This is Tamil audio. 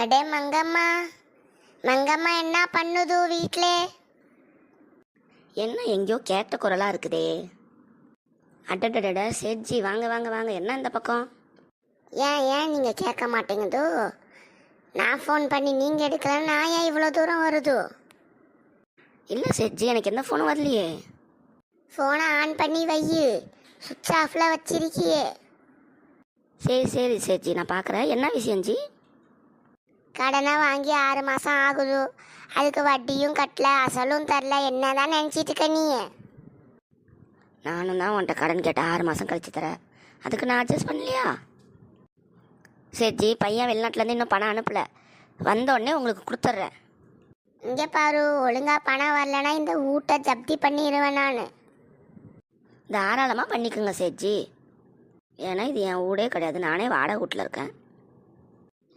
அடே மங்கம்மா, மங்கம்மா என்ன பண்ணுது வீட்டிலே? என்ன எங்கேயோ கேட்ட குரலாக இருக்குதே. அடடடட சேட்ஜி, வாங்க வாங்க வாங்க. என்ன இந்த பக்கம்? ஏன் ஏன் நீங்கள் கேட்க மாட்டேங்குதோ? நான் ஃபோன் பண்ணி நீங்கள் எடுக்கல, நான் ஏன் இவ்வளோ தூரம் வருது? இல்லை சேட்ஜி, எனக்கு எந்த ஃபோனும் வரலையே. ஃபோனை ஆன் பண்ணி வை, சுவிட்ச் ஆஃபில் வச்சிருக்கியே. சரி சரி சேட்ஜி, நான் பார்க்குறேன். என்ன விஷயம் ஜி? கடனை வாங்கி 6 மாதம் ஆகுது, அதுக்கு வட்டியும் கட்டல, அசலும் தரல. என்னதான் நினச்சிட்டு இருக்க நீ? நானும் தான் உன்கிட்ட கடன் கேட்டேன், 6 மாதம் கழிச்சு தரேன். அதுக்கு நான் அட்ஜஸ்ட் பண்ணலையா? சேட்ஜி, பையன் வெளிநாட்டிலேருந்து இன்னும் பணம் அனுப்பலை. வந்தோடனே உங்களுக்கு கொடுத்துட்றேன். இங்கே பாரு, ஒழுங்காக பணம் வரலன்னா இந்த வீட்டை ஜப்தி பண்ணிடுவேன் நான். தாராளமாக பண்ணிக்கோங்க சேட்ஜி. ஏன்னா இது என் வீடே கிடையாது, நானே வாடகை வீட்டில் இருக்கேன்.